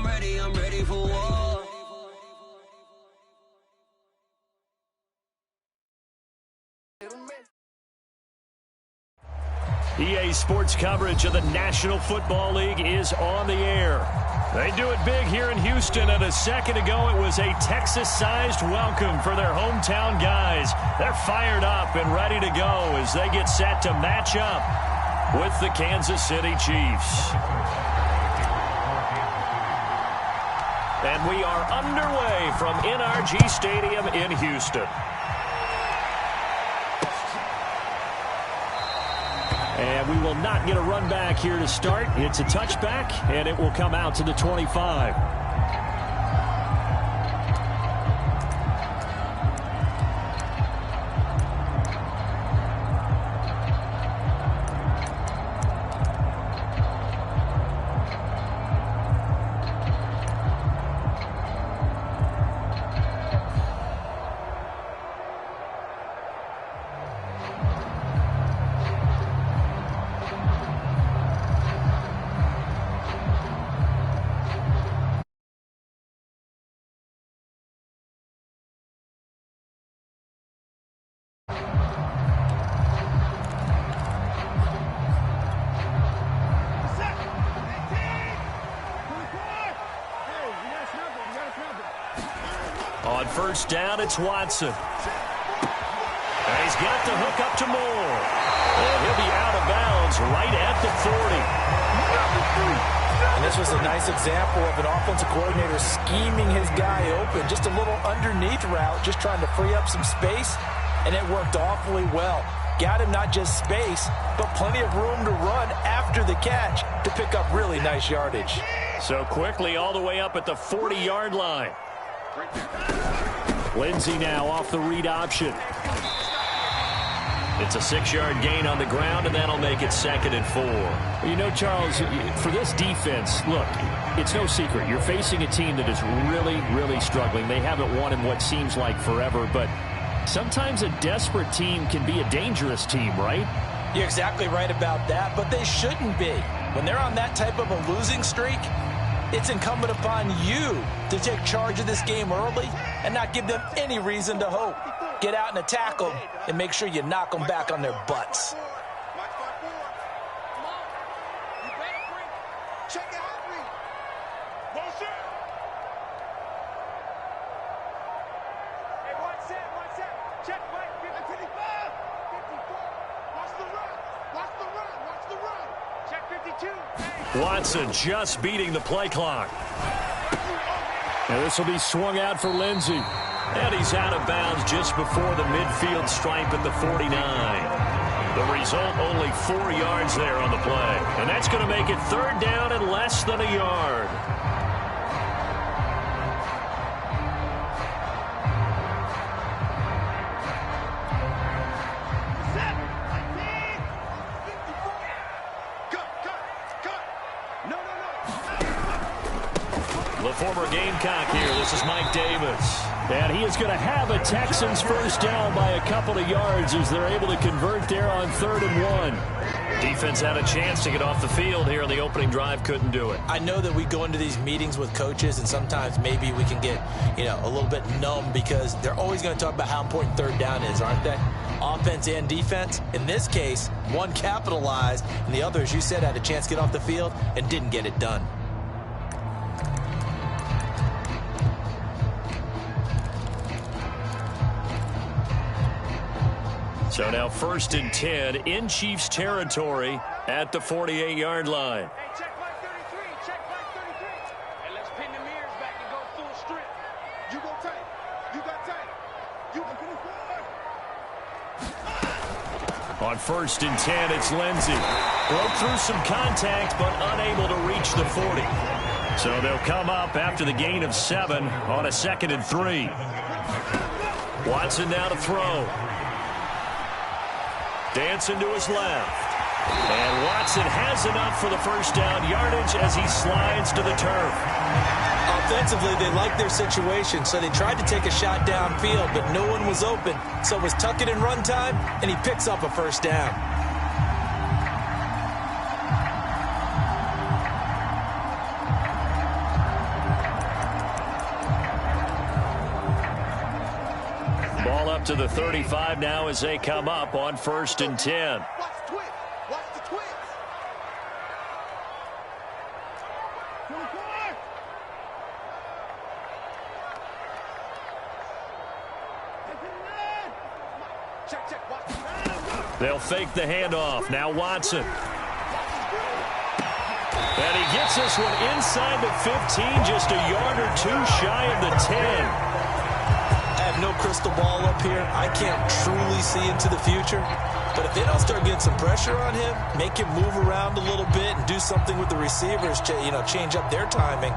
I'm ready for war. EA Sports coverage of the National Football League is on the air. They do it big here in Houston, and a second ago it was a Texas-sized welcome for their hometown guys. They're fired up and ready to go as they get set to match up with the Kansas City Chiefs. And we are underway from NRG Stadium in Houston. And we will not get a run back here to start. It's a touchback, and it will come out to the 25. On first down, it's Watson. And he's got the hook up to Moore. And he'll be out of bounds right at the 40. And this was a nice example of an offensive coordinator scheming his guy open. Just a little underneath route, just trying to free up some space, and it worked awfully well. Got him not just space, but plenty of room to run after the catch to pick up really nice yardage. So quickly all the way up at the 40-yard line. Lindsey now off the read option. It's a 6-yard gain on the ground, and that'll make it 2nd and 4. Well, you know, Charles, for this defense, look, it's no secret. You're facing a team that is really, really struggling. They haven't won in what seems like forever, but sometimes a desperate team can be a dangerous team, right? You're exactly right about that, but they shouldn't be. When they're on that type of a losing streak, it's incumbent upon you to take charge of this game early and not give them any reason to hope. Get out and attack them and make sure you knock them back on their butts. Watson just beating the play clock. And this will be swung out for Lindsey. And he's out of bounds just before the midfield stripe at the 49. The result, only 4 yards there on the play. And that's going to make it 3rd down and less than a yard. The former Gamecock here. This is Mike Davis. And he is going to have a Texans first down by a couple of yards as they're able to convert there on 3rd and 1. Defense had a chance to get off the field here on the opening drive, couldn't do it. I know that we go into these meetings with coaches, and sometimes maybe we can get, a little bit numb because they're always going to talk about how important 3rd down is, aren't they? Offense and defense. In this case, one capitalized, and the other, as you said, had a chance to get off the field and didn't get it done. So now 1st and 10 in Chiefs territory at the 48-yard line. Hey, check line 33, check line 33. And let's pin the mirrors back and go full strip. You go tight. You got tight. You can move forward. On 1st and 10, it's Lindsey. Broke through some contact, but unable to reach the 40. So they'll come up after the gain of 7 on a 2nd and 3. Watson now to throw. Dancing to his left. And Watson has enough for the first down yardage as he slides to the turf. Offensively, they liked their situation, so they tried to take a shot downfield, but no one was open. So it was tuck it in run time, and he picks up a first down. up to the 35 now as they come up on 1st and 10. Watch the twist. Watch the twist. 24. Check, check. Watch the They'll fake the handoff. Now Watson. And he gets this one inside the 15, just a yard or two shy of the 10. I have no crystal ball up here. I can't truly see into the future. But if they don't start getting some pressure on him, make him move around a little bit and do something with the receivers, change up their timing,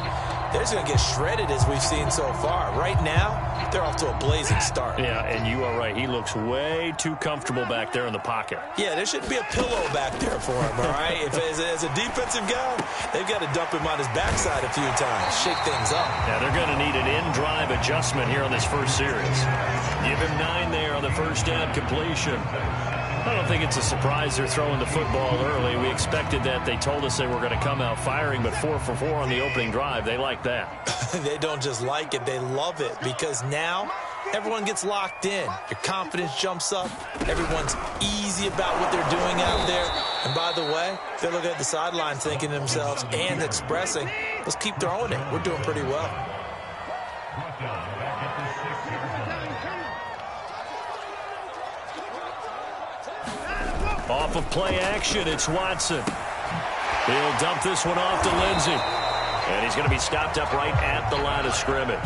they're just going to get shredded as we've seen so far. Right now, they're off to a blazing start. Yeah, and you are right. He looks way too comfortable back there in the pocket. Yeah, there should be a pillow back there for him, all right? If as a defensive guy, they've got to dump him on his backside a few times, shake things up. Yeah, they're going to need an in-drive adjustment here on this first series. Give him 9 there on the first down completion. I don't think it's a surprise they're throwing the football early. We expected that. They told us they were going to come out firing, but 4 for 4 on the opening drive. They like that. They don't just like it, they love it, because now everyone gets locked in. Your confidence jumps up. Everyone's easy about what they're doing out there. And by the way, they're looking at the sideline thinking to themselves and expressing, let's keep throwing it. We're doing pretty well. Off of play action, it's Watson. He'll dump this one off to Lindsey. And he's going to be stopped up right at the line of scrimmage.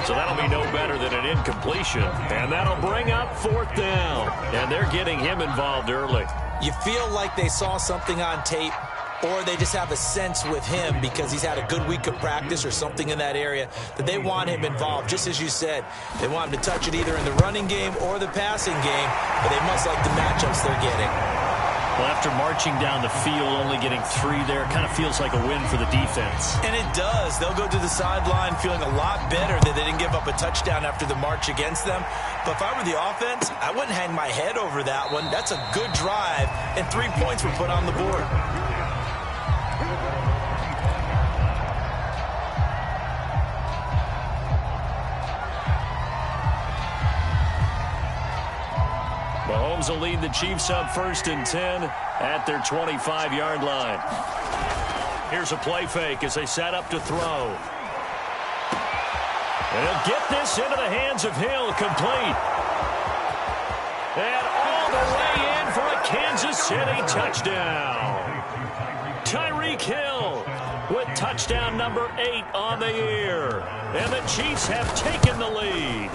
So that'll be no better than an incompletion. And that'll bring up 4th down. And they're getting him involved early. You feel like they saw something on tape, or they just have a sense with him because he's had a good week of practice or something in that area that they want him involved. Just as you said, they want him to touch it either in the running game or the passing game, but they must like the matchups they're getting. Well, after marching down the field, only getting 3 there, it kind of feels like a win for the defense. And it does. They'll go to the sideline feeling a lot better that they didn't give up a touchdown after the march against them. But if I were the offense, I wouldn't hang my head over that one. That's a good drive, and 3 points were put on the board. Mahomes will lead the Chiefs up 1st and 10 at their 25-yard line. Here's a play fake as they set up to throw. And he'll get this into the hands of Hill, complete. And all the way in for a Kansas City touchdown. Tyreek Hill with touchdown number 8 on the year. And the Chiefs have taken the lead.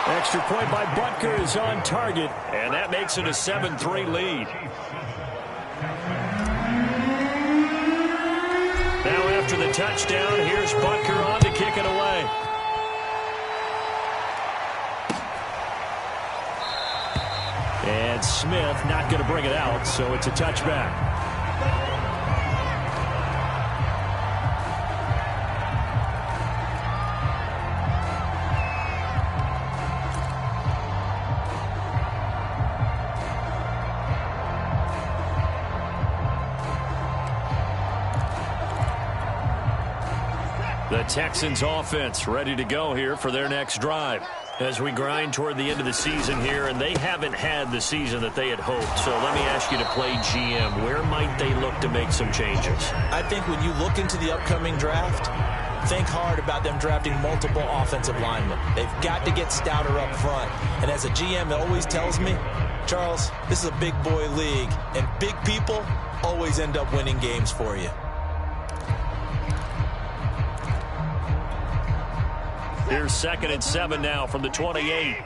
Extra point by Butker is on target, and that makes it a 7-3 lead. Now after the touchdown, here's Butker on to kick it away. And Smith not going to bring it out, so it's a touchback. The Texans offense ready to go here for their next drive as we grind toward the end of the season here, and they haven't had the season that they had hoped. So let me ask you to play GM. Where might they look to make some changes? I think when you look into the upcoming draft, think hard about them drafting multiple offensive linemen. They've got to get stouter up front. And as a GM, it always tells me, Charles, this is a big boy league, and big people always end up winning games for you. Here's 2nd and 7 now from the 28.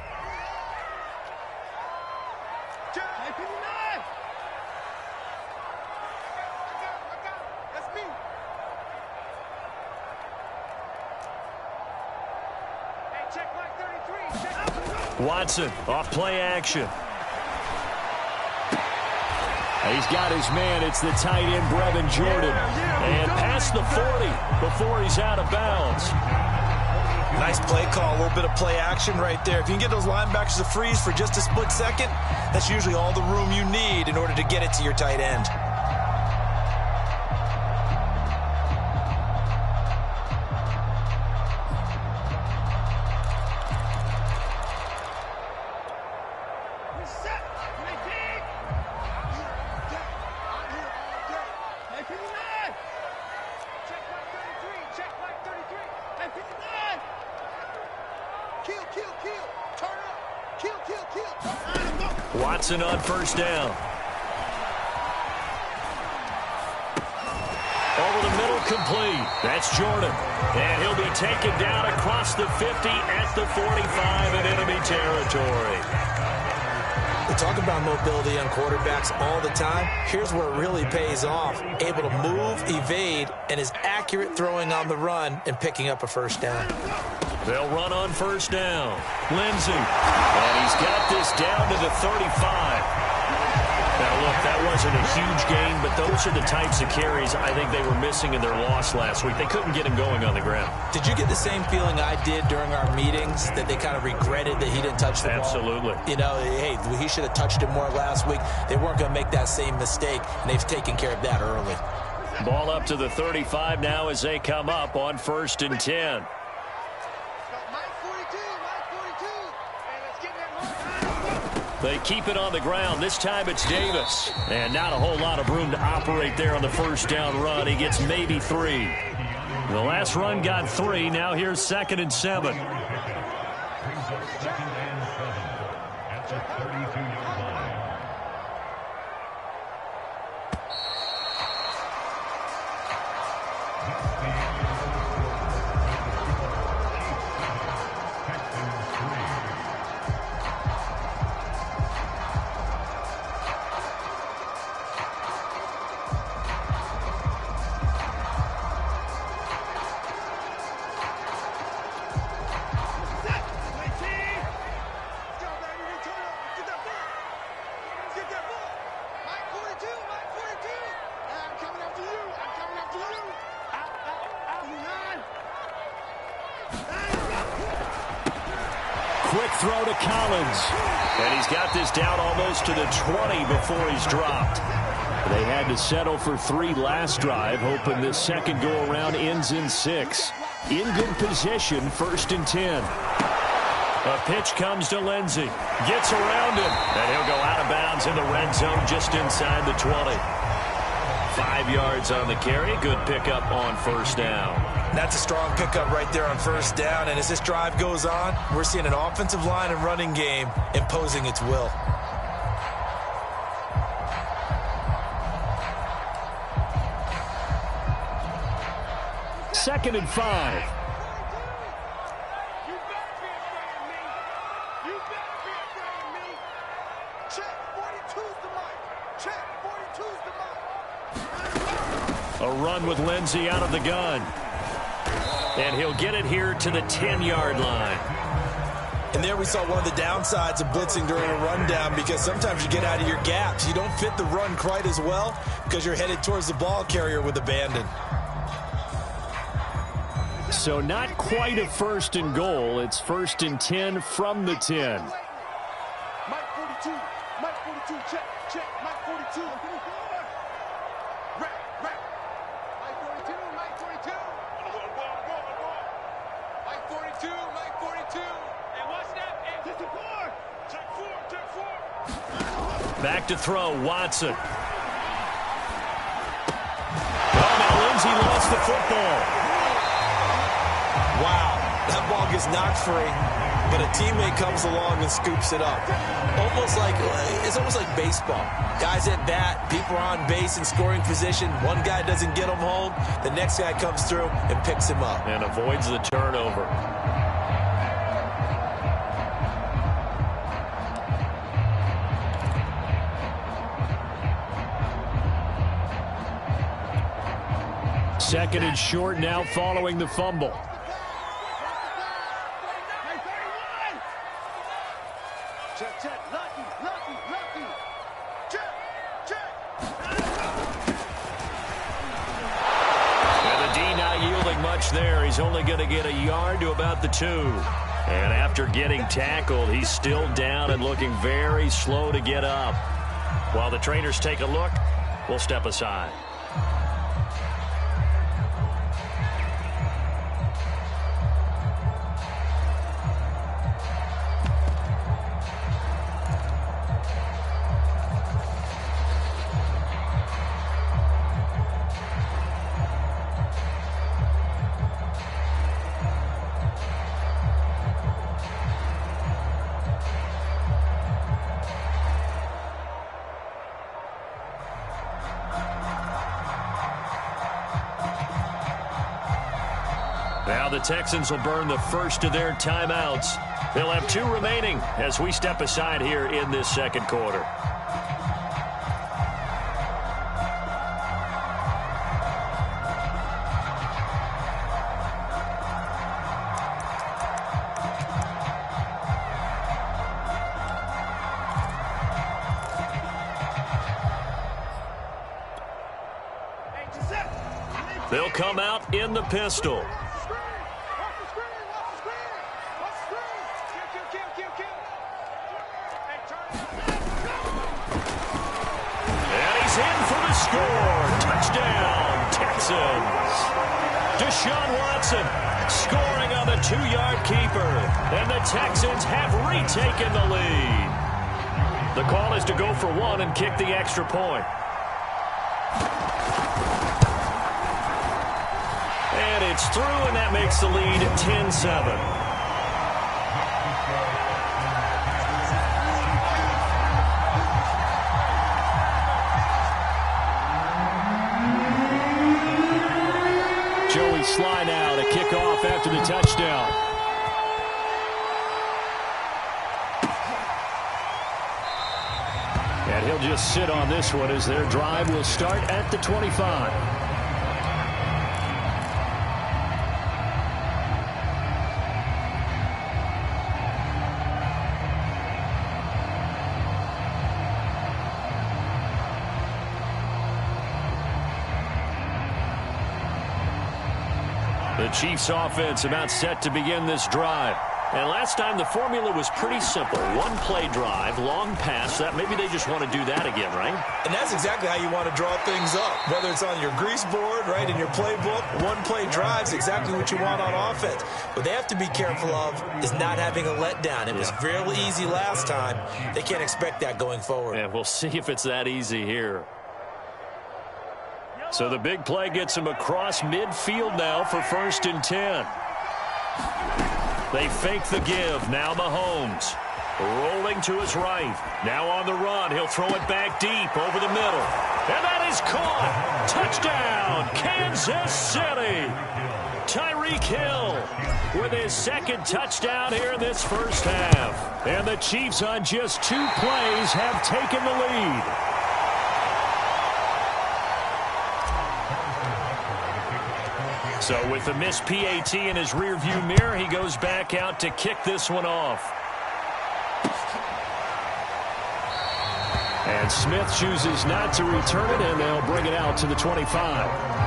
Watson off play action. He's got his man. It's the tight end, Brevin Jordan. And past the 40 before he's out of bounds. Nice play call, a little bit of play action right there. If you can get those linebackers to freeze for just a split second, that's usually all the room you need in order to get it to your tight end. Watson on first down. Over the middle, complete. That's Jordan. And he'll be taken down across the 50 at the 45 in enemy territory. We talk about mobility on quarterbacks all the time. Here's where it really pays off. Able to move, evade, and is accurate throwing on the run and picking up a first down. They'll run on first down. Lindsey. And he's got this down to the 35. Now, look, that wasn't a huge gain, but those are the types of carries I think they were missing in their loss last week. They couldn't get him going on the ground. Did you get the same feeling I did during our meetings, that they kind of regretted that he didn't touch the ball? Absolutely. You know, hey, he should have touched it more last week. They weren't going to make that same mistake, and they've taken care of that early. Ball up to the 35 now as they come up on 1st and 10. They keep it on the ground. This time it's Davis. And not a whole lot of room to operate there on the first down run. He gets maybe 3. The last run got 3. Now here's 2nd and 7. Quick throw to Collins. And he's got this down almost to the 20 before he's dropped. They had to settle for 3 last drive, hoping this second go-around ends in 6. In good position, 1st and 10. A pitch comes to Lindsey. Gets around him. And he'll go out of bounds in the red zone just inside the 20. 5 yards on the carry. Good pickup on first down. That's a strong pickup right there on first down. And as this drive goes on, we're seeing an offensive line and running game imposing its will. Second and 5. A run with Lindsey out of the gun. And he'll get it here to the 10-yard line. And there we saw one of the downsides of blitzing during a rundown, because sometimes you get out of your gaps. You don't fit the run quite as well because you're headed towards the ball carrier with abandon. So not quite a 1st and goal. It's 1st and 10 from the 10. Mike 42, Mike 42, check, check, Mike 42. Rap, rap. Mike 42, Mike 42. Mike 42, Mike 42. And what's that? And 54. Check 4, check 4. Back to throw, Watson. Oh, now Lindsey lost the football. Wow, that ball gets knocked free, but a teammate comes along and scoops it up. It's almost like baseball. Guys at bat, people are on base in scoring position. One guy doesn't get him home, the next guy comes through and picks him up. And avoids the turnover. Second and short now following the fumble. Check, check, lucky, lucky, lucky. Check, check. And the D not yielding much there. He's only going to get a yard to about the 2. And after getting tackled, he's still down and looking very slow to get up. While the trainers take a look, we'll step aside. Now the Texans will burn the first of their timeouts. They'll have 2 remaining as we step aside here in this second quarter. They'll come out in the pistol. And he's in for the score. Touchdown, Texans. Deshaun Watson scoring on the 2-yard keeper. And the Texans have retaken the lead. The call is to go for 1 and kick the extra point. And it's through, and that makes the lead 10-7. Joey Sly now to kick off after the touchdown. And he'll just sit on this one as their drive will start at the 25. The Chiefs offense about set to begin this drive. And last time the formula was pretty simple. 1-play drive, long pass. That maybe they just want to do that again, right? And that's exactly how you want to draw things up. Whether it's on your grease board, right, in your playbook, 1-play drive is exactly what you want on offense. What they have to be careful of is not having a letdown. It was real easy last time. They can't expect that going forward. Yeah, we'll see if it's that easy here. So the big play gets him across midfield now for 1st and 10. They fake the give. Now Mahomes rolling to his right. Now on the run. He'll throw it back deep over the middle. And that is caught. Touchdown, Kansas City. Tyreek Hill with his 2nd touchdown here in this first half. And the Chiefs on just 2 plays have taken the lead. So with the missed PAT in his rearview mirror, he goes back out to kick this one off. And Smith chooses not to return it, and they'll bring it out to the 25.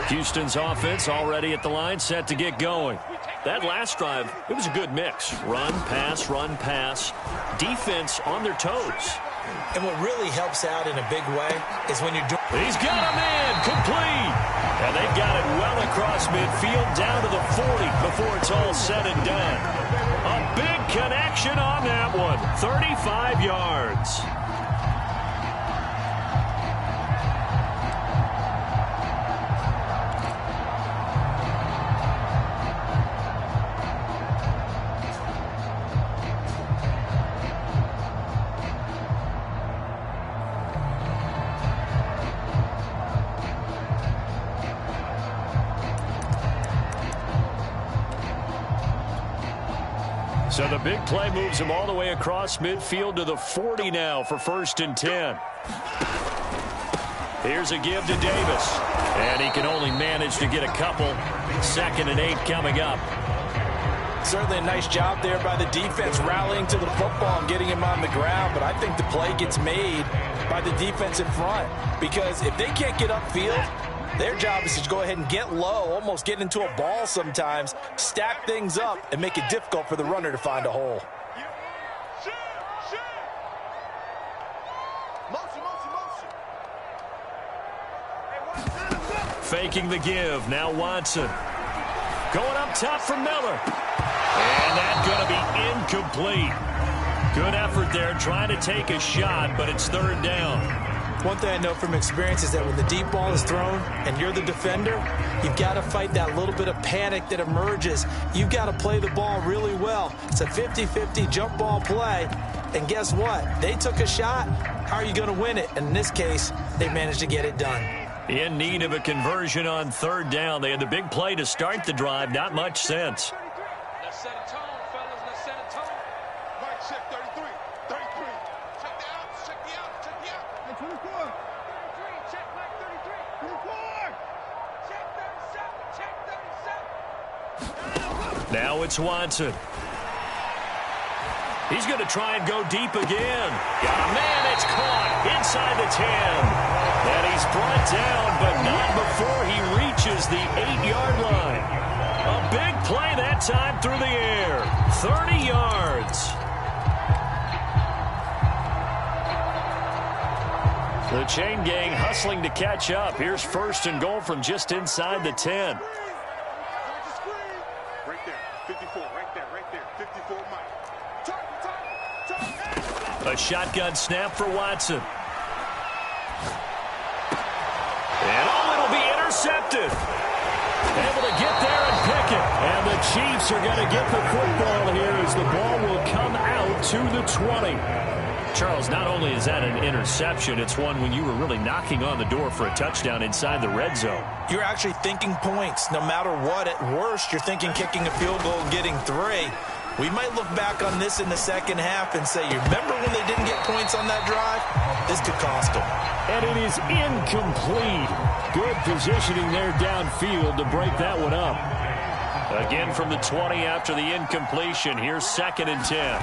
Houston's offense already at the line, set to get going. That last drive, it was a good mix. Run, pass, defense on their toes. And what really helps out in a big way is when you're doing... He's got a man, complete. And they've got it well across midfield, down to the 40 before it's all said and done. A big connection on that one, 35 yards. So the big play moves him all the way across midfield to the 40 now for 1st and 10. Here's a give to Davis. And he can only manage to get a couple. 2nd and 8 coming up. Certainly a nice job there by the defense rallying to the football and getting him on the ground. But I think the play gets made by the defense in front. Because if they can't get upfield, their job is to go ahead and get low, almost get into a ball sometimes, stack things up, and make it difficult for the runner to find a hole. Faking the give. Now Watson. Going up top for Miller. And that's going to be incomplete. Good effort there trying to take a shot, but it's 3rd down. One thing I know from experience is that when the deep ball is thrown and you're the defender, you've got to fight that little bit of panic that emerges. You've got to play the ball really well. It's a 50-50 jump ball play. And guess what? They took a shot. How are you going to win it? And in this case, they managed to get it done. In need of a conversion on third down. They had the big play to start the drive. Not much sense. Let's set a tone, fellas. Let's set a tone. Right, check 33. 33. Check the outs. Check the outs. Check the outs. Hey, 24. 33. Check like 33. 24. Check 37. Check 37. Now it's Watson. He's going to try and go deep again. Got a man. It's caught inside the 10. And he's brought down, but not before he reaches the 8-yard line. A big play that time through the air. 30 yards. The chain gang hustling to catch up. Here's first and goal from just inside the 10. Right there. 54. Right there. Right there. 54 Mike. A shotgun snap for Watson. And it'll be intercepted. Able to get there and pick it. And the Chiefs are going to get the football here as the ball will come out to the 20. Charles, not only is that an interception, it's one when you were really knocking on the door for a touchdown inside the red zone. You're actually thinking points. No matter what, at worst, you're thinking kicking a field goal and getting 3. We might look back on this in the second half and say, you remember when they didn't get points on that drive? This could cost them. And it is incomplete. Good positioning there downfield to break that one up. Again from the 20 after the incompletion. Here's 2nd and 10.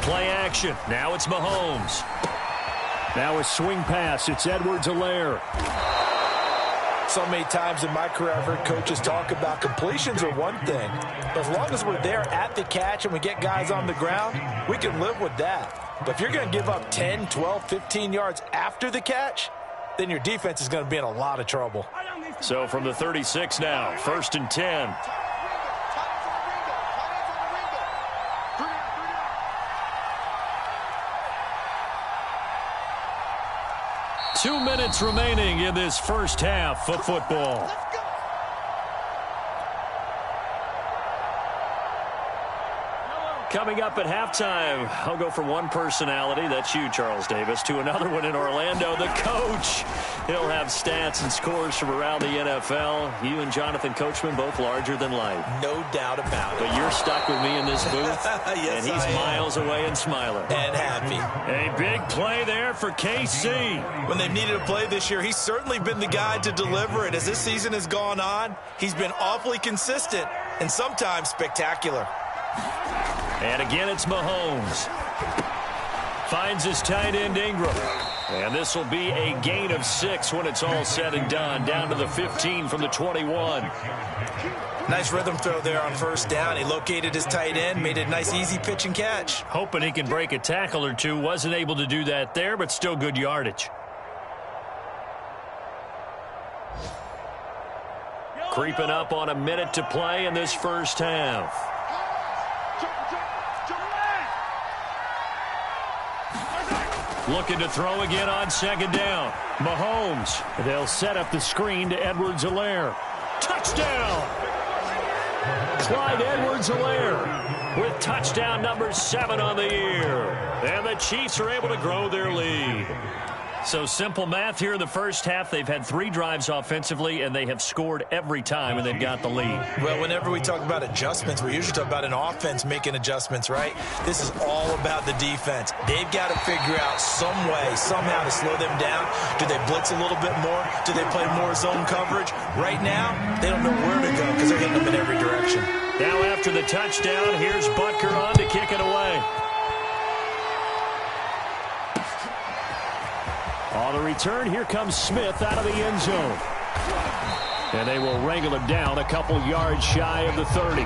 Play action. Now it's Mahomes. Now a swing pass. It's Edwards-Helaire. So many times in my career, I've heard coaches talk about completions are one thing. But as long as we're there at the catch and we get guys on the ground, we can live with that. But if you're going to give up 10, 12, 15 yards after the catch, then your defense is going to be in a lot of trouble. So from the 36 now, 1st and 10. 2 minutes remaining in this first half of football. Coming up at halftime, I'll go from one personality, that's you, Charles Davis, to another one in Orlando, the coach. He'll have stats and scores from around the NFL. You and Jonathan Coachman, both larger than life. No doubt about it. But you're stuck with me in this booth, yes, and he's miles away and smiling. And happy. A big play there for KC. When they've needed a play this year, he's certainly been the guy to deliver it. As this season has gone on, he's been awfully consistent and sometimes spectacular. And again, it's Mahomes. Finds his tight end, Ingram. And this will be a gain of 6 when it's all said and done. Down to the 15 from the 21. Nice rhythm throw there on first down. He located his tight end, made a nice easy pitch and catch. Hoping he can break a tackle or two. Wasn't able to do that there, but still good yardage. Creeping up on a minute to play in this first half. Looking to throw again on 2nd down. Mahomes. They'll set up the screen to Edwards-Helaire. Touchdown! Clyde Edwards-Helaire with touchdown number 7 on the year. And the Chiefs are able to grow their lead. So simple math here in the first half. They've had 3 drives offensively, and they have scored every time, and they've got the lead. Well, whenever we talk about adjustments, we usually talk about an offense making adjustments, right? This is all about the defense. They've got to figure out some way, somehow to slow them down. Do they blitz a little bit more? Do they play more zone coverage? Right now, they don't know where to go because they're hitting them in every direction. Now after the touchdown, here's Butker on to kick it away. On the return, here comes Smith out of the end zone. And they will wrangle him down a couple yards shy of the 30.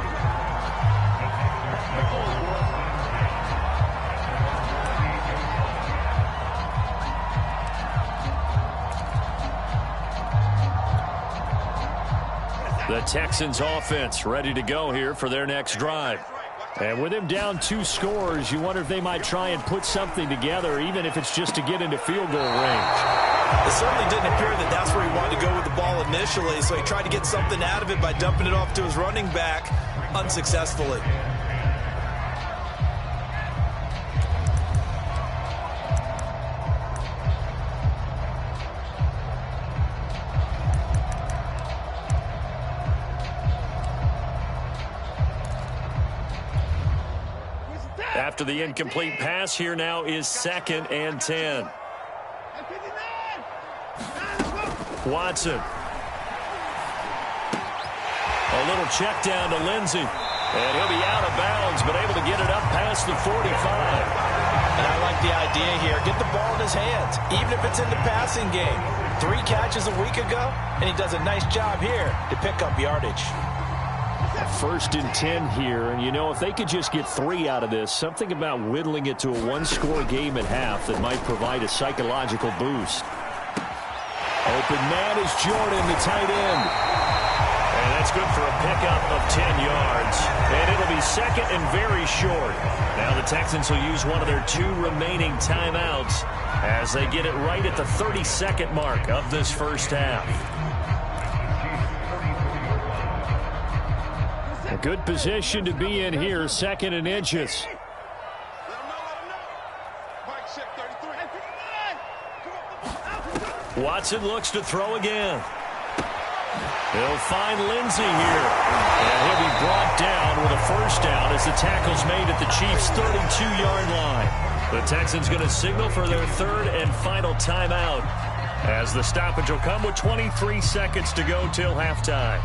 The Texans offense ready to go here for their next drive. And with him down 2 scores, you wonder if they might try and put something together, even if it's just to get into field goal range. It certainly didn't appear that that's where he wanted to go with the ball initially, so he tried to get something out of it by dumping it off to his running back unsuccessfully. After the incomplete pass, here now is 2nd and 10. Watson. A little check down to Lindsey. And he'll be out of bounds, but able to get it up past the 45. And I like the idea here. Get the ball in his hands, even if it's in the passing game. 3 catches a week ago, and he does a nice job here to pick up yardage. 1st and 10 here, and you know, if they could just get 3 out of this, something about whittling it to a 1-score game at half that might provide a psychological boost. Open man is Jordan, the tight end. And that's good for a pickup of 10 yards. And it'll be 2nd and very short. Now the Texans will use one of their 2 remaining timeouts as they get it right at the 32nd mark of this first half. A good position to be in here, 2nd and inches. Watson looks to throw again. He'll find Lindsey here. And he'll be brought down with a first down as the tackle's made at the Chiefs' 32-yard line. The Texans going to signal for their 3rd and final timeout as the stoppage will come with 23 seconds to go till halftime.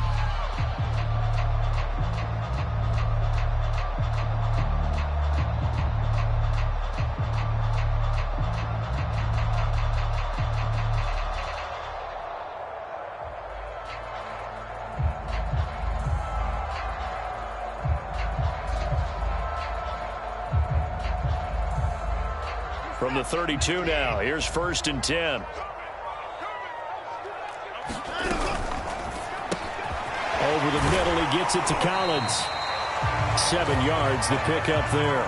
From the 32 now, here's 1st and 10. Over the middle, he gets it to Collins. 7 yards to pick up there.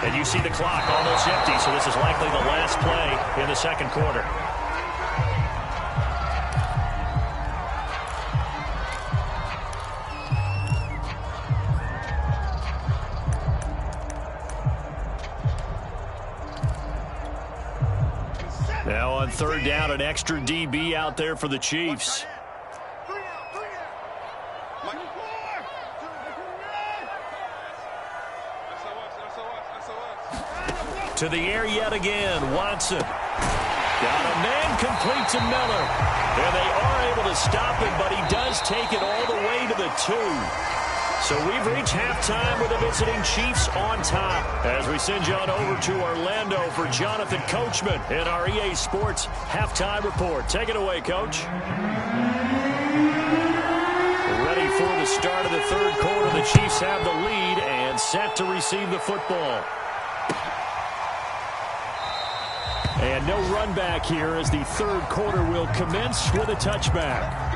And you see the clock almost empty, so this is likely the last play in the 2nd quarter. Now on 3rd down, an extra DB out there for the Chiefs. To the air yet again, Watson. Got a man complete to Miller. And they are able to stop him, but he does take it all the way to the 2. So we've reached halftime with the visiting Chiefs on top. As we send you on over to Orlando for Jonathan Coachman in our EA Sports Halftime Report. Take it away, Coach. Ready for the start of the 3rd quarter. The Chiefs have the lead and set to receive the football. And no run back here as the 3rd quarter will commence with a touchback.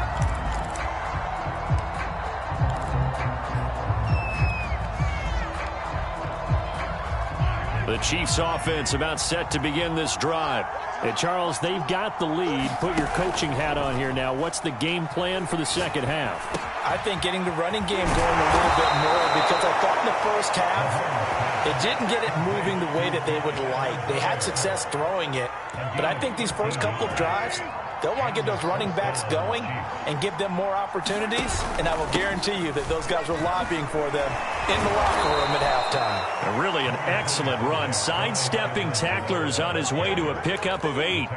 The Chiefs offense about set to begin this drive. And Charles, they've got the lead. Put your coaching hat on here now. What's the game plan for the 2nd half? I think getting the running game going a little bit more, because I thought in the first half it didn't get it moving the way that they would like. They had success throwing it, but I think these first couple of drives, they'll want to get those running backs going and give them more opportunities, and I will guarantee you that those guys were lobbying for them in the locker room at halftime. And really an excellent run, sidestepping tacklers on his way to a pickup of 8.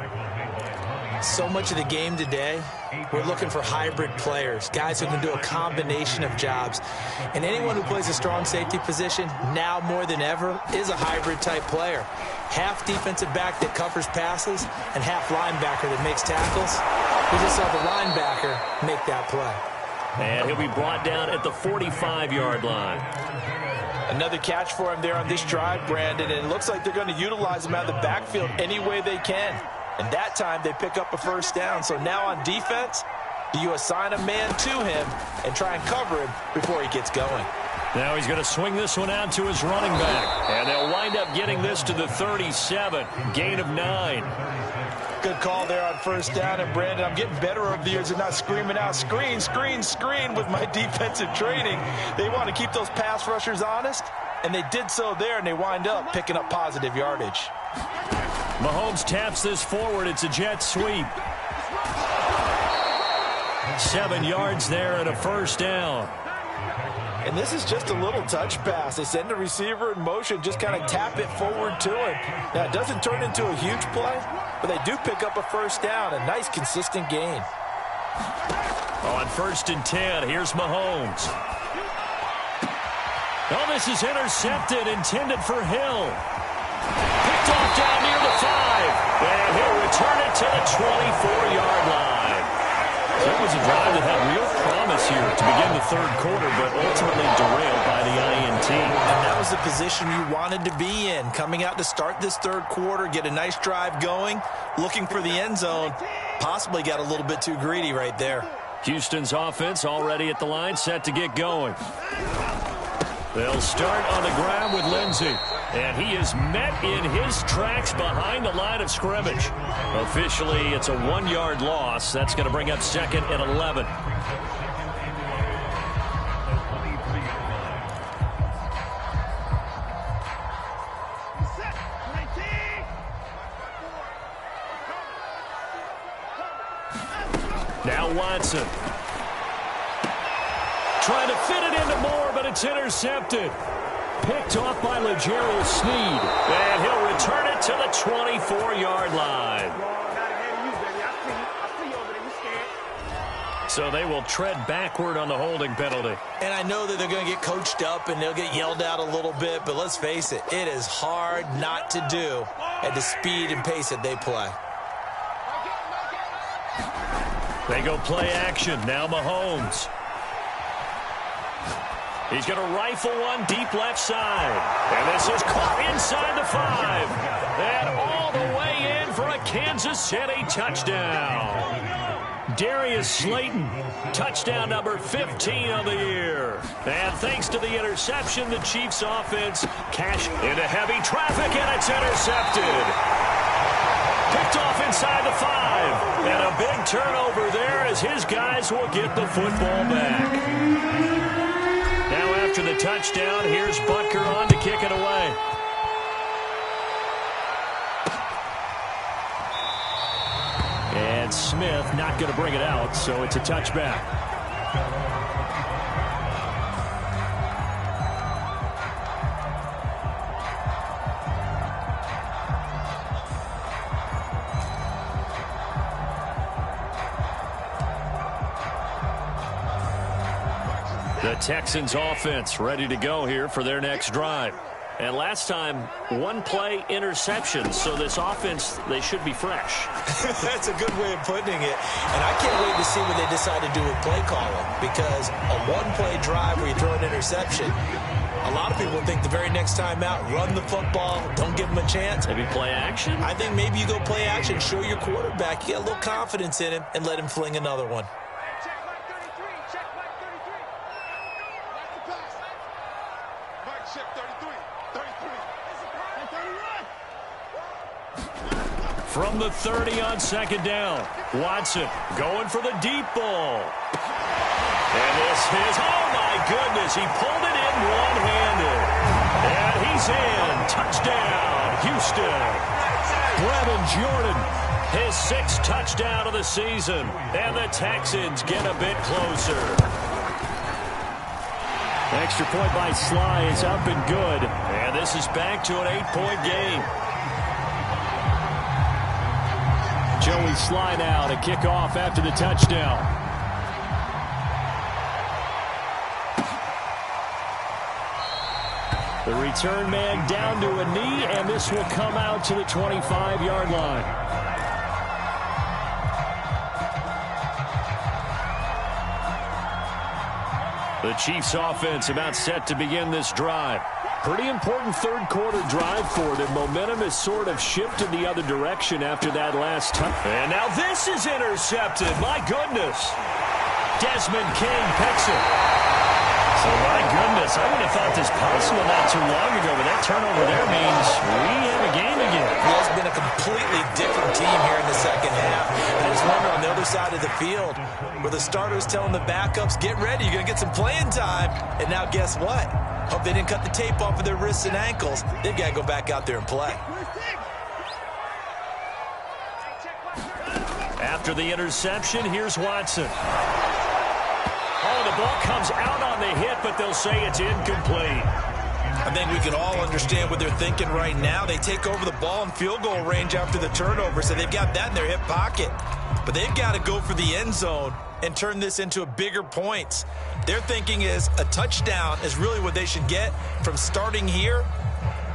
So much of the game today, we're looking for hybrid players, guys who can do a combination of jobs. And anyone who plays a strong safety position, now more than ever, is a hybrid-type player. Half defensive back that covers passes and half linebacker that makes tackles. We just saw the linebacker make that play. And he'll be brought down at the 45-yard line. Another catch for him there on this drive, Brandon, and it looks like they're going to utilize him out of the backfield any way they can. And that time they pick up a first down. So now on defense, do you assign a man to him and try and cover him before he gets going? Now he's going to swing this one out to his running back. And they'll wind up getting this to the 37. Gain of 9. Good call there on first down. And, Brandon, I'm getting better over the years and not screaming out, screen, screen, screen with my defensive training. They want to keep those pass rushers honest, and they did so there, and they wind up picking up positive yardage. Mahomes taps this forward. It's a jet sweep. 7 yards there and a first down. And this is just a little touch pass. They send the receiver in motion, just kind of tap it forward to him. Now, it doesn't turn into a huge play, but they do pick up a first down. A nice, consistent gain. On 1st and 10, here's Mahomes. Oh, this is intercepted, intended for Hill. Picked off down near the 5. And he'll return it to the 24-yard line. That was a drive that had real promise here to begin the 3rd quarter, but ultimately derailed by the INT. And that was the position you wanted to be in. Coming out to start this 3rd quarter, get a nice drive going, looking for the end zone. Possibly got a little bit too greedy right there. Houston's offense already at the line, set to get going. They'll start on the ground with Lindsey. And he is met in his tracks behind the line of scrimmage. Officially, it's a 1-yard loss. That's going to bring up 2nd and 11. Now Watson. Trying to fit it into Moore, but it's intercepted. Picked off by L'Jarius Sneed. And he'll return it to the 24-yard line. So they will tread backward on the holding penalty. And I know that they're going to get coached up and they'll get yelled at a little bit, but let's face it, it is hard not to do at the speed and pace that they play. They go play action. Now Mahomes. He's going to rifle one deep left side. And this is caught inside the 5. And all the way in for a Kansas City touchdown. Darius Slayton, touchdown number 15 of the year. And thanks to the interception, the Chiefs offense cash into heavy traffic, and it's intercepted. Picked off inside the 5. And a big turnover there as his guys will get the football back. Now after the touchdown, here's Butker on to kick it away. And Smith not going to bring it out, so it's a touchback. The Texans offense ready to go here for their next drive. And last time, 1-play interception. So this offense, they should be fresh. That's a good way of putting it. And I can't wait to see what they decide to do with play calling. Because a 1-play drive where you throw an interception, a lot of people think the very next time out, run the football, don't give them a chance. Maybe play action? I think maybe you go play action, show your quarterback, you get a little confidence in him, and let him fling another one. From the 30 on 2nd down. Watson going for the deep ball. And this is, oh my goodness, he pulled it in one-handed. And he's in. Touchdown, Houston. Brevin Jordan, his 6th touchdown of the season. And the Texans get a bit closer. Extra point by Sly is up and good. And this is back to an 8-point game. Joey Sly now to kick off after the touchdown. The return man down to a knee, and this will come out to the 25-yard line. The Chiefs offense about set to begin this drive. Pretty important 3rd quarter drive for them. Momentum has sort of shifted the other direction after that last time. And now this is intercepted. My goodness. Desmond King picks it. So, my goodness, I would have thought this possible not too long ago, but that turnover there means we have a game again. It has been a completely different team here in the 2nd half. I just wonder on the other side of the field where the starters telling the backups, get ready, you're going to get some playing time. And now guess what? Hope they didn't cut the tape off of their wrists and ankles. They've got to go back out there and play. After the interception, here's Watson. Oh, the ball comes out on the hit, but they'll say it's incomplete. I think we can all understand what they're thinking right now. They take over the ball in field goal range after the turnover, so they've got that in their hip pocket. But they've got to go for the end zone and turn this into a bigger points. Their thinking is a touchdown is really what they should get from starting here.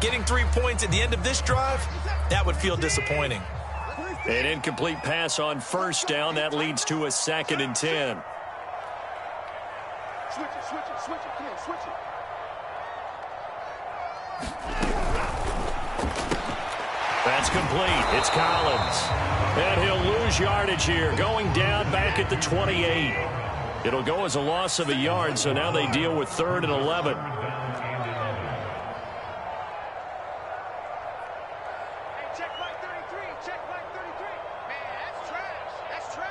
Getting 3 points at the end of this drive, that would feel disappointing. An incomplete pass on first down. That leads to a 2nd and 10. Switch it, switch it, switch it. Come on, switch it. That's complete. It's Collins. And he'll lose yardage here, going down back at the 28. It'll go as a loss of a yard, so now they deal with 3rd and 11. Hey, check flag 33, check flag 33. Man, that's trash. That's trash.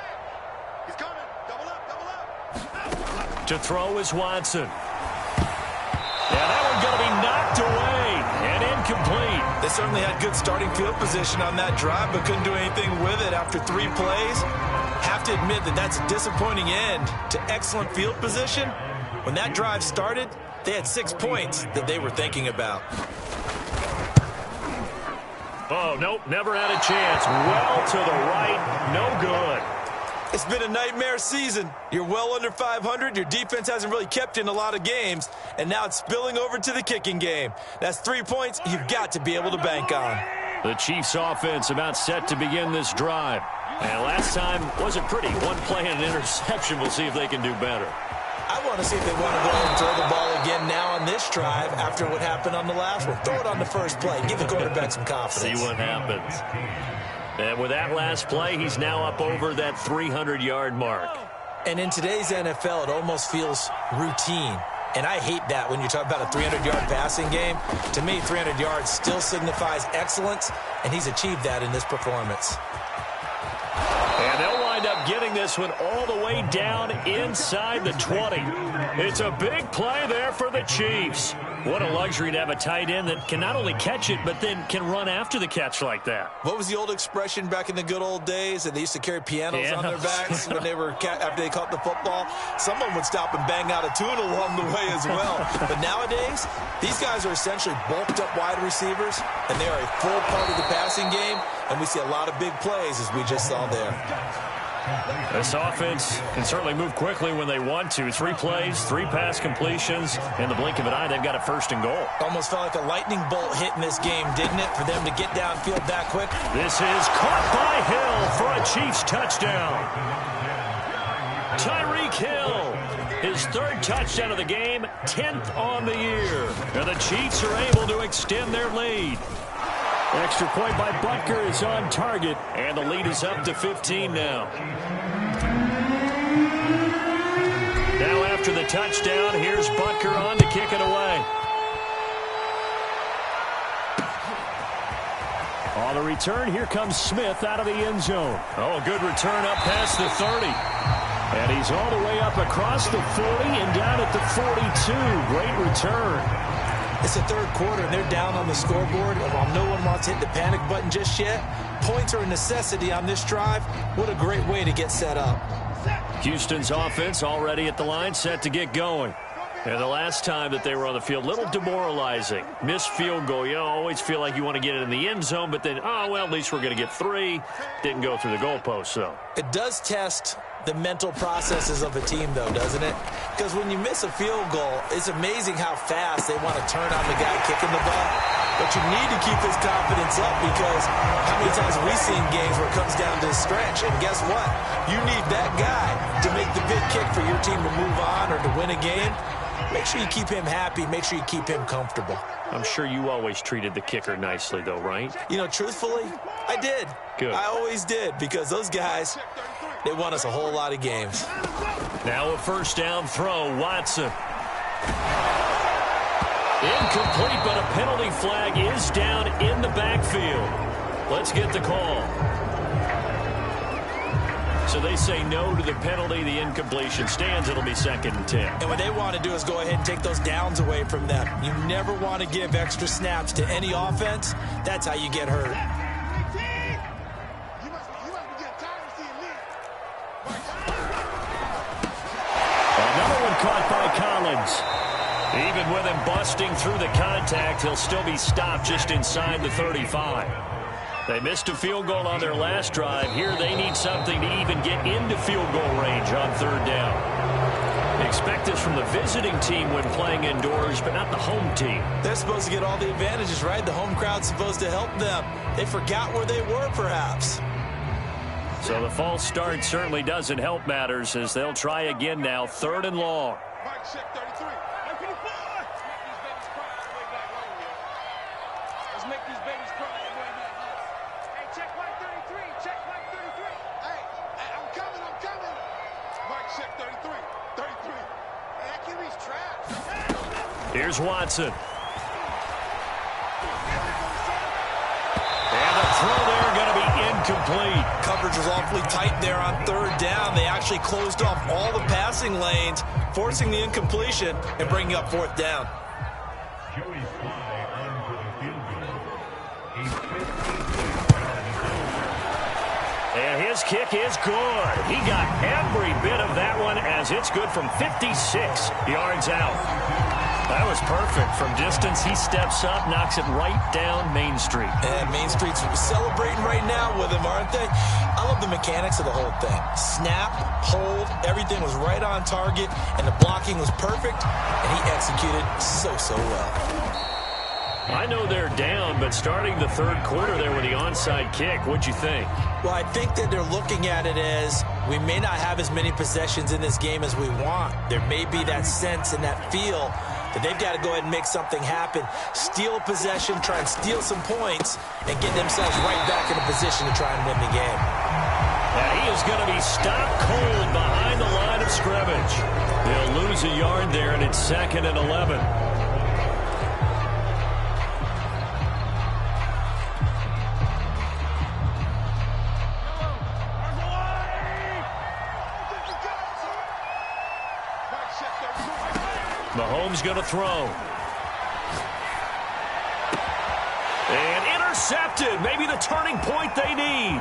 He's coming. Double up, double up. To throw is Watson. Yeah, that one's going to be knocked away and incomplete. They certainly had good starting field position on that drive, but couldn't do anything with it after 3 plays. Have to admit that that's a disappointing end to excellent field position. When that drive started, they had 6 points that they were thinking about. Oh, nope, never had a chance. Well to the right, no good. It's been a nightmare season. You're well under 500. Your defense hasn't really kept you in a lot of games, and now it's spilling over to the kicking game. That's 3 points you've got to be able to bank on. The Chiefs offense about set to begin this drive. And last time wasn't pretty. 1 play and an interception. We'll see if they can do better. I want to see if they want to go ahead and throw the ball again now on this drive after what happened on the last one. Throw it on the first play. Give the quarterback some confidence. See what happens. And with that last play, he's now up over that 300-yard mark. And in today's NFL, it almost feels routine. And I hate that when you talk about a 300-yard passing game. To me, 300 yards still signifies excellence, and he's achieved that in this performance. And they'll wind up getting this one all the way down inside the 20. It's a big play there for the Chiefs. What a luxury to have a tight end that can not only catch it, but then can run after the catch like that. What was the old expression back in the good old days? And they used to carry pianos on their backs when they were after they caught the football. Someone would stop and bang out a tune along the way as well. But nowadays, these guys are essentially bulked up wide receivers, and they are a full part of the passing game. And we see a lot of big plays, as we just saw there. This offense can certainly move quickly when they want to. 3 plays, 3 pass completions. In the blink of an eye, they've got a 1st and goal. Almost felt like a lightning bolt hit in this game, didn't it, for them to get downfield that quick? This is caught by Hill for a Chiefs touchdown. Tyreek Hill, his 3rd touchdown of the game, 10th on the year. And the Chiefs are able to extend their lead. Extra point by Butker is on target, and the lead is up to 15 now. Now after the touchdown, here's Butker on to kick it away. On the return, here comes Smith out of the end zone. Oh, a good return up past the 30. And he's all the way up across the 40 and down at the 42. Great return. It's the 3rd quarter, and they're down on the scoreboard. And while no one wants to hit the panic button just yet, points are a necessity on this drive. What a great way to get set up. Houston's offense already at the line, set to get going. And the last time that they were on the field, a little demoralizing. Missed field goal. You always feel like you want to get it in the end zone, but then, oh, well, at least we're going to get 3. Didn't go through the goalpost, though. It does test the mental processes of a team, though, doesn't it? Because when you miss a field goal, it's amazing how fast they want to turn on the guy kicking the ball. But you need to keep his confidence up, because how many times have we seen games where it comes down to a stretch? And guess what? You need that guy to make the big kick for your team to move on or to win a game. Make sure you keep him happy. Make sure you keep him comfortable. I'm sure you always treated the kicker nicely, though, right? You know, truthfully, I did. Good. I always did, because those guys, they won us a whole lot of games. Now a 1st down throw, Watson. Incomplete, but a penalty flag is down in the backfield. Let's get the call. So they say no to the penalty. The incompletion stands. It'll be 2nd and 10. And what they want to do is go ahead and take those downs away from them. You never want to give extra snaps to any offense. That's how you get hurt. lines. Even with him busting through the contact, he'll still be stopped just inside the 35. They missed a field goal on their last drive. Here they need something to even get into field goal range on third down. Expect this from the visiting team when playing indoors, but not the home team. They're supposed to get all the advantages, right? The home crowd's supposed to help them. They forgot where they were, perhaps. So the false start certainly doesn't help matters as they'll try again now, 3rd and long. Mike, check 33. Let's make these babies cry. Hey, check Mike 33. Check Mike 33. Hey, I'm coming. Mike, check 33. 33. Hey, that QB's trash. Here's Watson. And the throw there going to be incomplete. Coverage was awfully tight there on 3rd down. They actually closed off all the passing lanes, forcing the incompletion and bringing up 4th down. And his kick is good. He got every bit of that one as it's good from 56 yards out. That was perfect. From distance, he steps up, knocks it right down Main Street. And Main Street's celebrating right now with him, aren't they? I love the mechanics of the whole thing. Snap, hold, everything was right on target, and the blocking was perfect, and he executed so well. I know they're down, but starting the 3rd quarter there with the onside kick, what'd you think? Well, I think that they're looking at it as we may not have as many possessions in this game as we want. There may be that sense and that feel that they've got to go ahead and make something happen, steal a possession, try and steal some points, and get themselves right back in a position to try and win the game. Now he is going to be stopped cold behind the line of scrimmage. They'll lose a yard there, and it's 2nd and 11. Mahomes going to throw. And intercepted. Maybe the turning point they need.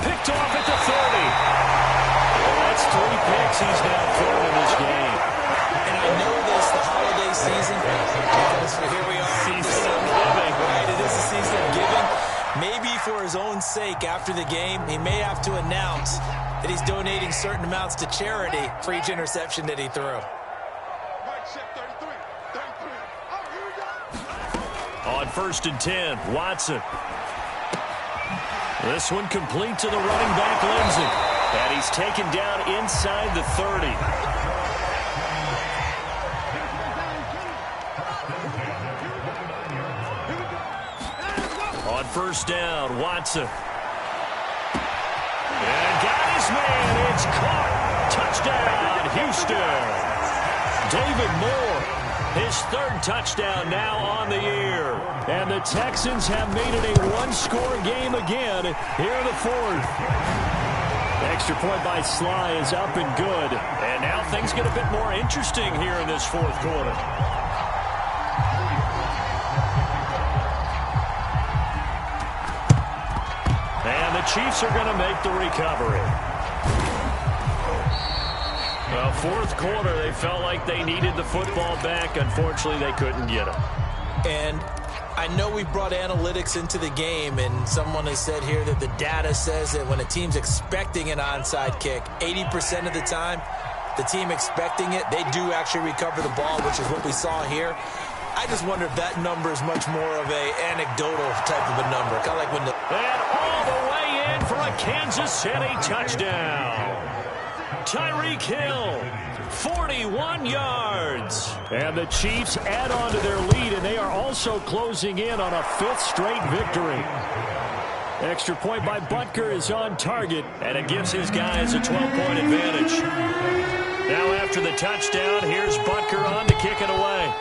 Picked off at the 30. Well, that's 3 picks he's now thrown in this game. And I know this, the holiday season, because here we are. Season of giving. Right, it is the season of giving. Maybe for his own sake after the game, he may have to announce that he's donating certain amounts to charity for each interception that he threw. On 1st and 10, Watson. This one complete to the running back, Lindsey. And he's taken down inside the 30. On 1st down, Watson. And got his man. It's caught. Touchdown, Houston. David Moore. His 3rd touchdown now on the year. And the Texans have made it a 1-score game again here in the 4th. Extra point by Sly is up and good. And now things get a bit more interesting here in this 4th quarter. And the Chiefs are going to make the recovery. Well, 4th quarter, they felt like they needed the football back. Unfortunately, they couldn't get it. And I know we brought analytics into the game, and someone has said here that the data says that when a team's expecting an onside kick, 80% of the time, the team expecting it, they do actually recover the ball, which is what we saw here. I just wonder if that number is much more of a anecdotal type of a number. Kind of like when the... And all the way in for a Kansas City touchdown. Tyreek Hill, 41 yards. And the Chiefs add on to their lead, and they are also closing in on a 5th straight victory. Extra point by Butker is on target, and it gives his guys a 12-point advantage. Now after the touchdown, here's Butker on to kick it away.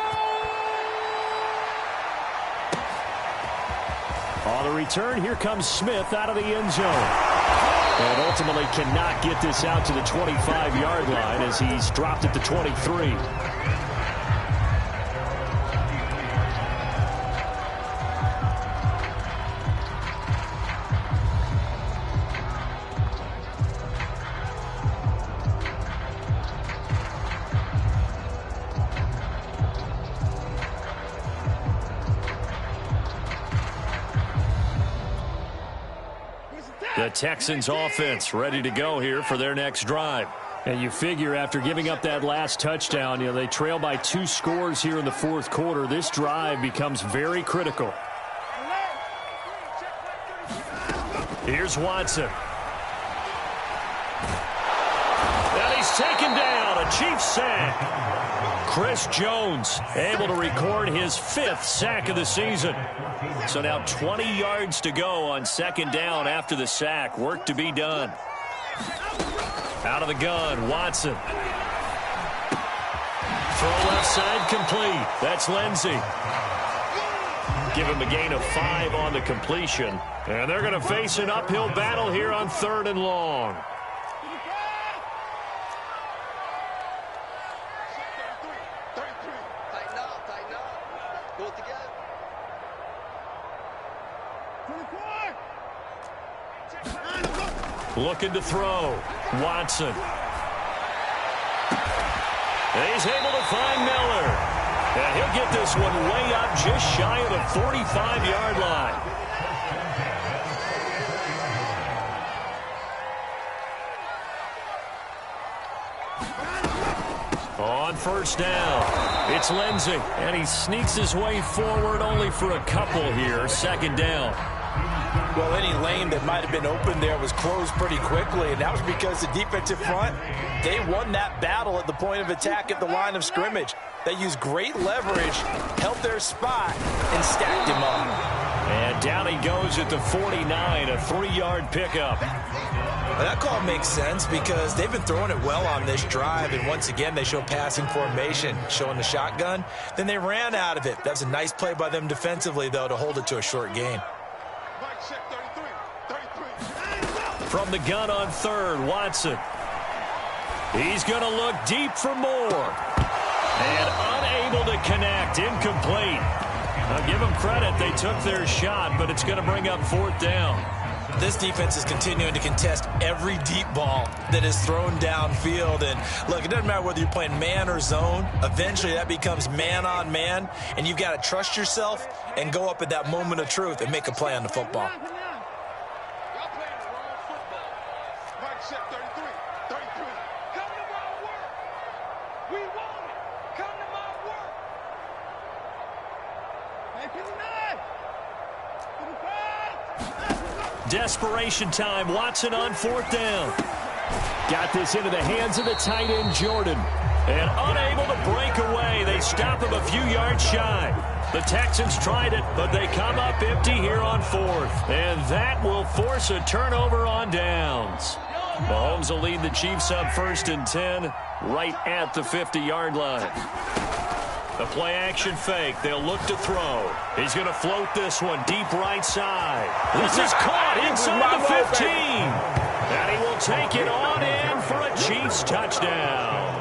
On the return, here comes Smith out of the end zone. And ultimately cannot get this out to the 25-yard line as he's dropped at the 23. The Texans offense ready to go here for their next drive. And you figure after giving up that last touchdown, they trail by 2 scores here in the fourth quarter. This drive becomes very critical. Here's Watson. And he's taken down. A Chiefs sack. Chris Jones able to record his 5th sack of the season. So now 20 yards to go on second down after the sack. Work to be done. Out of the gun, Watson. Throw left side complete. That's Lindsey. Give him a gain of 5 on the completion. And they're going to face an uphill battle here on 3rd and long. Tighten up. Pull it together. Looking to throw. Watson. And he's able to find Miller. And he'll get this one way up just shy of the 45-yard line. On first down, it's Lindsey. And he sneaks his way forward only for a couple here. Second down. Well, any lane that might have been open there was closed pretty quickly, and that was because the defensive front, they won that battle at the point of attack at the line of scrimmage. They used great leverage, held their spot, and stacked him up. And down he goes at the 49, a 3-yard pickup. Well, that call makes sense because they've been throwing it well on this drive, and once again they show passing formation, showing the shotgun. Then they ran out of it. That was a nice play by them defensively, though, to hold it to a short gain. From the gun on 3rd, Watson. He's going to look deep for more. And unable to connect, incomplete. I'll give them credit, they took their shot, but it's going to bring up 4th down. This defense is continuing to contest every deep ball that is thrown downfield. And look, it doesn't matter whether you're playing man or zone. Eventually that becomes man on man, and you've got to trust yourself and go up at that moment of truth and make a play on the football. Desperation time. Watson on 4th down. Got this into the hands of the tight end, Jordan. And unable to break away. They stop him a few yards shy. The Texans tried it, but they come up empty here on 4th. And that will force a turnover on downs. Mahomes will lead the Chiefs up 1st and 10 right at the 50-yard line. The play-action fake. They'll look to throw. He's going to float this one deep right side. This is caught inside the 15. And he will take it on in for a Chiefs touchdown.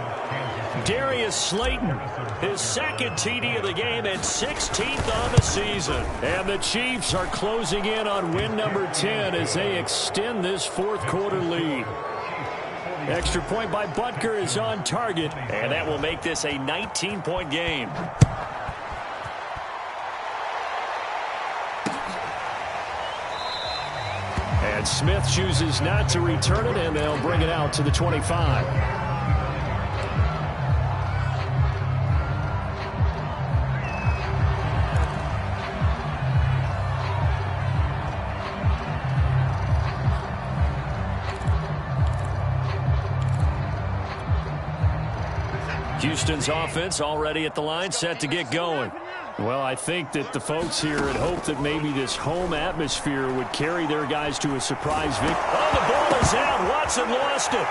Darius Slayton, his 2nd TD of the game and 16th on the season. And the Chiefs are closing in on win number 10 as they extend this 4th quarter lead. Extra point by Butker is on target, and that will make this a 19-point game. And Smith chooses not to return it, and they'll bring it out to the 25. Houston's offense already at the line, set to get going. Well, I think that the folks here had hoped that maybe this home atmosphere would carry their guys to a surprise victory. Oh, the ball is out. Watson lost it.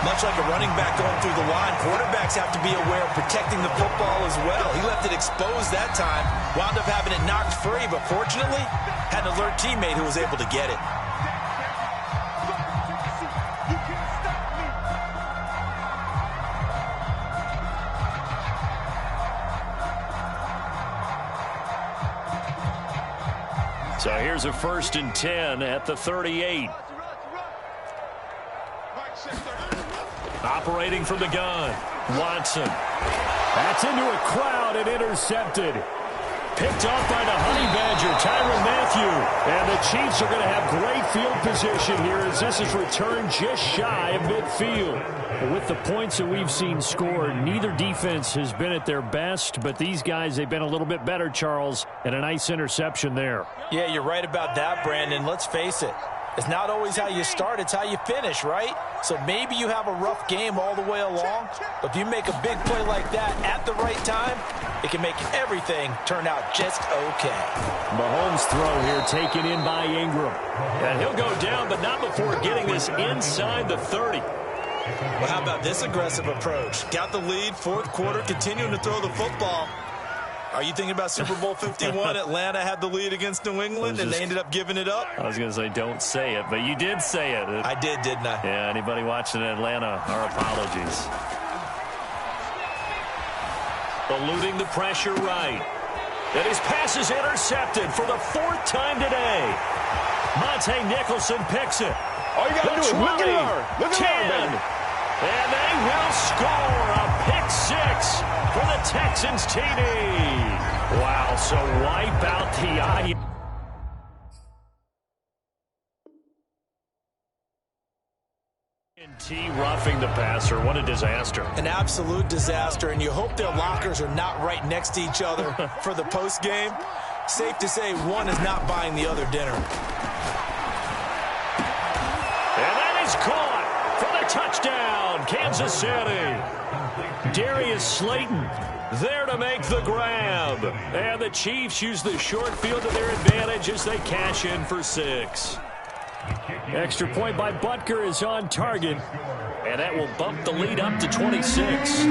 Much like a running back going through the line, quarterbacks have to be aware of protecting the football as well. He left it exposed that time, wound up having it knocked free, but fortunately had an alert teammate who was able to get it. So here's a 1st and 10 at the 38. Operating from the gun, Watson. That's into a crowd and intercepted. Picked off by the Honey Badger, Tyrann Mathieu. And the Chiefs are going to have great field position here as this is returned just shy of midfield. With the points that we've seen scored, neither defense has been at their best, but these guys, they've been a little bit better, Charles, and a nice interception there. Yeah, you're right about that, Brandon. Let's face it. It's not always how you start, it's how you finish, right? So maybe you have a rough game all the way along, but if you make a big play like that at the right time, it can make everything turn out just okay. Mahomes' throw here taken in by Ingram. And he'll go down, but not before getting this inside the 30. Well, how about this aggressive approach? Got the lead, fourth quarter, continuing to throw the football. Are you thinking about Super Bowl 51? Atlanta had the lead against New England, and they ended up giving it up? I was going to say don't say it, but you did say it. I did, didn't I? Yeah, anybody watching Atlanta, our apologies. Eluding the pressure right. And his pass is intercepted for the fourth time today. Monte Nicholson picks it. All you got to do is look at her. Look at her, baby. And they will score a pick six for the Texans TD. Wow, so wipe out the eye. T roughing the passer. What a disaster. An absolute disaster, and you hope their lockers are not right next to each other for the post game. Safe to say one is not buying the other dinner. And that is caught for the touchdown, Kansas City. Darius Slayton there to make the grab. And the Chiefs use the short field to their advantage as they cash in for 6. Extra point by Butker is on target, and that will bump the lead up to 26.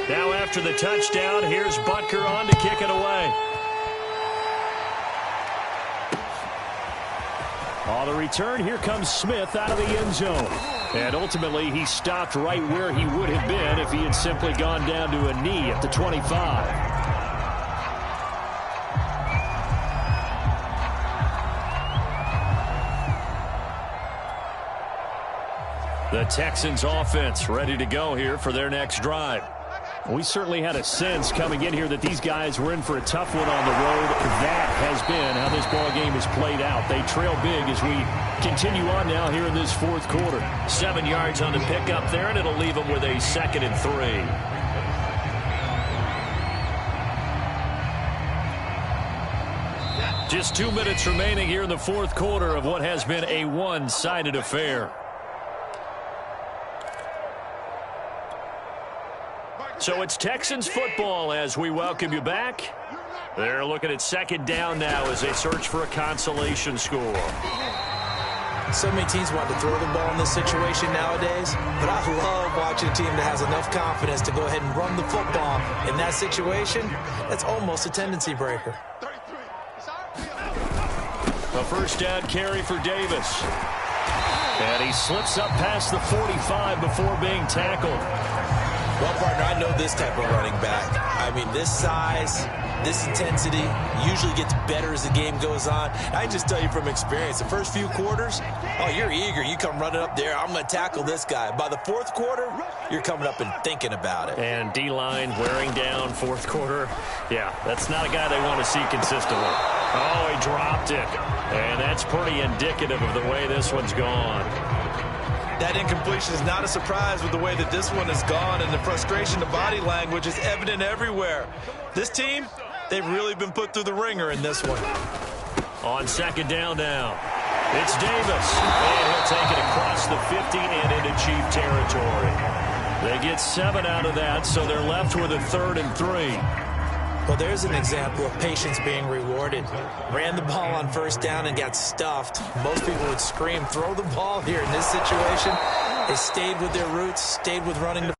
Now after the touchdown, here's Butker on to kick it away. On the return, here comes Smith out of the end zone. And ultimately, he stopped right where he would have been if he had simply gone down to a knee at the 25. The Texans offense ready to go here for their next drive. We certainly had a sense coming in here that these guys were in for a tough one on the road. That has been how this ball game has played out. They trail big as we continue on now here in this fourth quarter. 7 yards on the pickup there, and it'll leave them with a 2nd and 3. Just 2 minutes remaining here in the fourth quarter of what has been a one-sided affair. So it's Texans football as we welcome you back. They're looking at 2nd down now as they search for a consolation score. So many teams want to throw the ball in this situation nowadays, but I love watching a team that has enough confidence to go ahead and run the football. In that situation, that's almost a tendency breaker. A first down carry for Davis. And he slips up past the 45 before being tackled. Well, partner, I know this type of running back. I mean, this size, this intensity usually gets better as the game goes on. I just tell you from experience, the first few quarters, oh, you're eager. You come running up there, I'm going to tackle this guy. By the fourth quarter, you're coming up and thinking about it. And D-line wearing down fourth quarter. Yeah, that's not a guy they want to see consistently. Oh, he dropped it. And that's pretty indicative of the way this one's gone. That incompletion is not a surprise with the way that this one has gone, and the frustration, the body language is evident everywhere. This team, they've really been put through the ringer in this one. On 2nd down now, it's Davis, and he'll take it across the 50 and into Chief territory. They get 7 out of that, so they're left with a 3rd and 3. Well, there's an example of patience being rewarded. Ran the ball on first down and got stuffed. Most people would scream, throw the ball here. In this situation, they stayed with their roots, stayed with running the